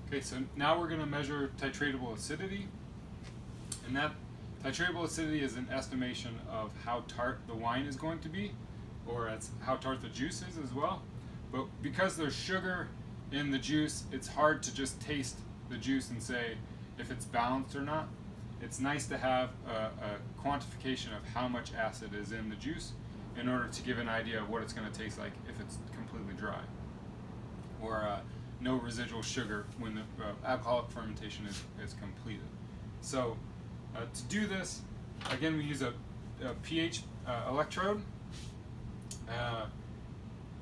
Okay, so now we're going to measure titratable acidity, and that titratable acidity is an estimation of how tart the wine is going to be, or it's how tart the juice is as well. But because there's sugar in the juice, it's hard to just taste the juice and say if it's balanced or not. It's nice to have a quantification of how much acid is in the juice in order to give an idea of what it's going to taste like if it's completely dry, or no residual sugar when the alcoholic fermentation is completed. So to do this, again, we use a pH electrode.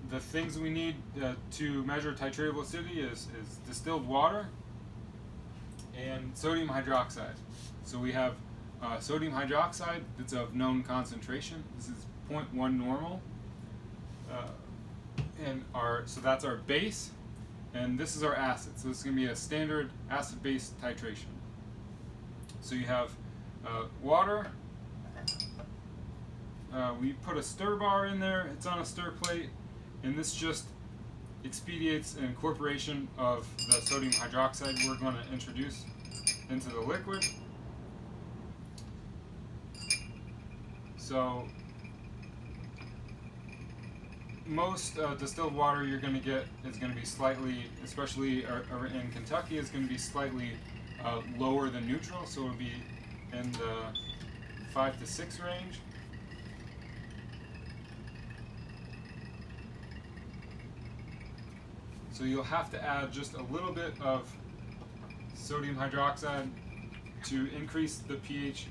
The things we need to measure titratable acidity is distilled water and sodium hydroxide. So we have sodium hydroxide that's of known concentration. This is 0.1 normal, so that's our base, and this is our acid. So this is going to be a standard acid-base titration. So you have water. We put a stir bar in there. It's on a stir plate, and this just expedites an incorporation of the sodium hydroxide we're going to introduce into the liquid. So most distilled water you're going to get is going to be slightly, especially in Kentucky, is going to be slightly lower than neutral, so it'll be in the 5 to 6 range. So you'll have to add just a little bit of sodium hydroxide to increase the pH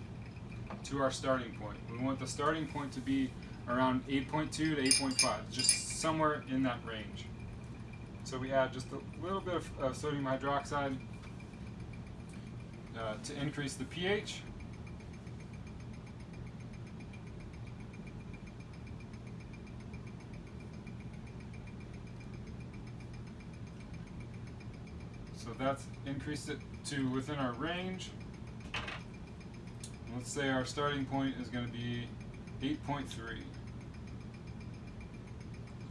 to our starting point. We want the starting point to be around 8.2 to 8.5, just somewhere in that range. So we add just a little bit of sodium hydroxide to increase the pH. So that's increased it to within our range. Let's say our starting point is going to be 8.3.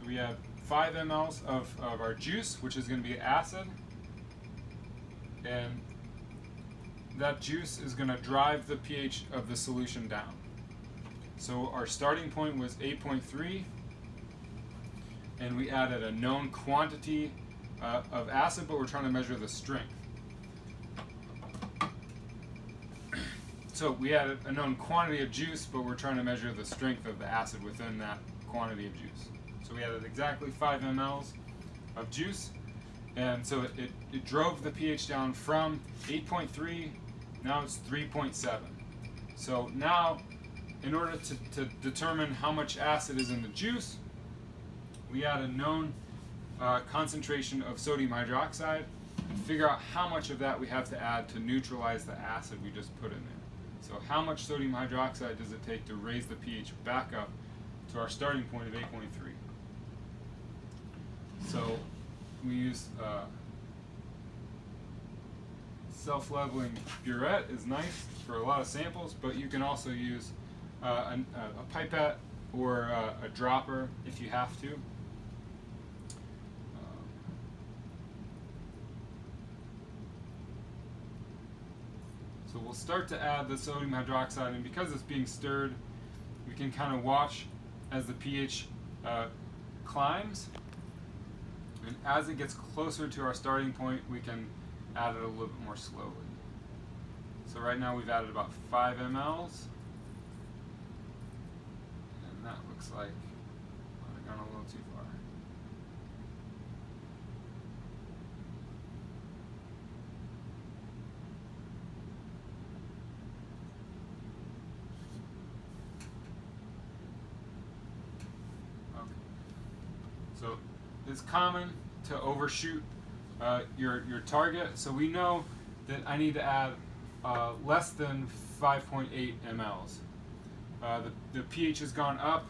So we have 5 mLs of our juice, which is going to be acid, and that juice is going to drive the pH of the solution down. So our starting point was 8.3, and we added a known quantity of acid, but we're trying to measure the strength. So we added a known quantity of juice, but we're trying to measure the strength of the acid within that quantity of juice. So we added exactly 5 mLs of juice, and so it drove the pH down from 8.3, now it's 3.7. So now, in order to determine how much acid is in the juice, we add a known concentration of sodium hydroxide and figure out how much of that we have to add to neutralize the acid we just put in there. So how much sodium hydroxide does it take to raise the pH back up to our starting point of 8.3? So we use self-leveling burette is nice for a lot of samples, but you can also use a pipette or a dropper if you have to. So we'll start to add the sodium hydroxide, and because it's being stirred, we can kind of watch as the pH climbs. And as it gets closer to our starting point, we can add it a little bit more slowly. So right now we've added about 5 mLs. And that looks like I've gone a little too far. So it's common to overshoot your target. So we know that I need to add less than 5.8 mLs. The pH has gone up.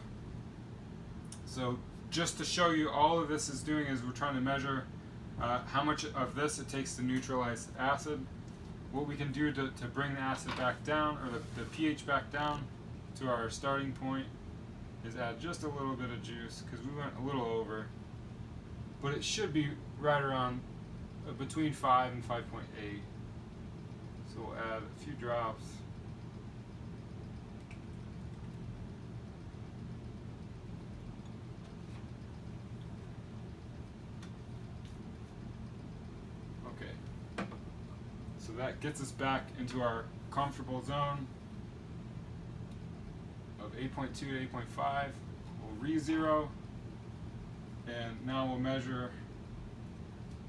So just to show you, all of this is doing is we're trying to measure how much of this it takes to neutralize acid. What we can do to bring the acid back down, or the pH back down to our starting point, is add just a little bit of juice, because we went a little over, but it should be right around between 5 and 5.8. So we'll add a few drops. Okay. So that gets us back into our comfortable zone of 8.2 to 8.5. We'll re-zero, and now we'll measure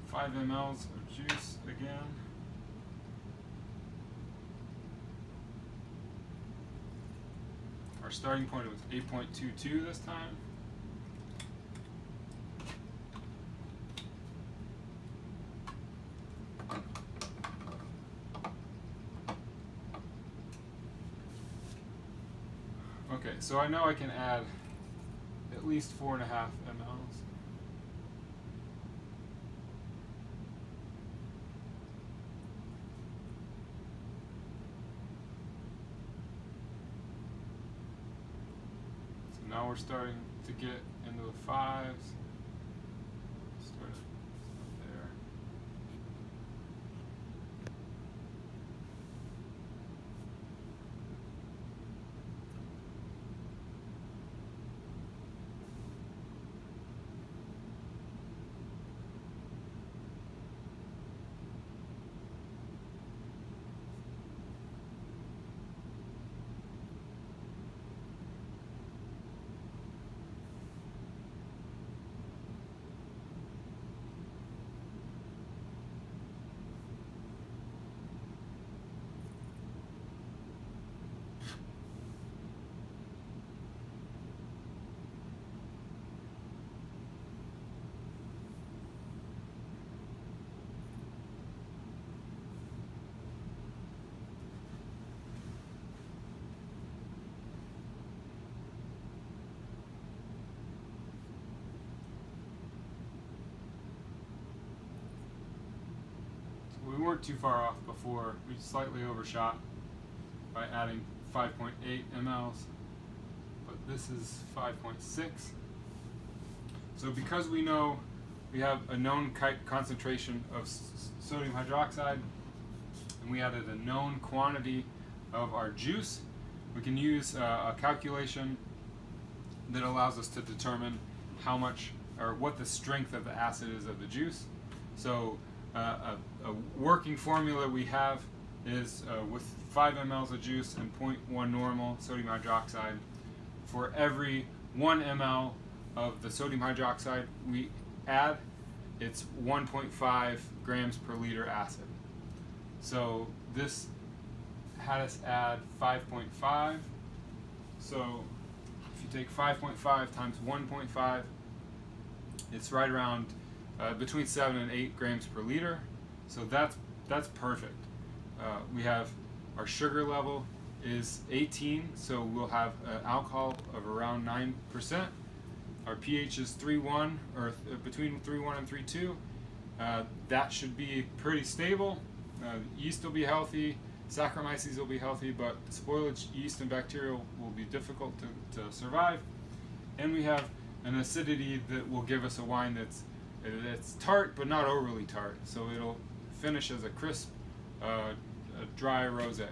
5 mLs of juice again. Our starting point was 8.22 this time. Okay, so I know I can add at least 4.5 mLs. So now we're starting to get into the 5s. Start there. We weren't too far off before. We slightly overshot by adding 5.8 mLs, but this is 5.6. So because we know we have a known concentration of sodium hydroxide, and we added a known quantity of our juice, we can use a calculation that allows us to determine how much or what the strength of the acid is of the juice. So a working formula we have is with 5 mLs of juice and 0.1 normal sodium hydroxide, for every 1 ml of the sodium hydroxide we add, it's 1.5 grams per liter acid. So this had us add 5.5. So if you take 5.5 times 1.5, it's right around between 7 and 8 grams per liter. So that's perfect. We have our sugar level is 18, so we'll have alcohol of around 9%. Our pH is 3.1, or between 3.1 and 3.2. That should be pretty stable. Yeast will be healthy, Saccharomyces will be healthy, but spoilage yeast and bacteria will be difficult to survive. And we have an acidity that will give us a wine that's tart but not overly tart, so it'll finish as a crisp, dry rosé.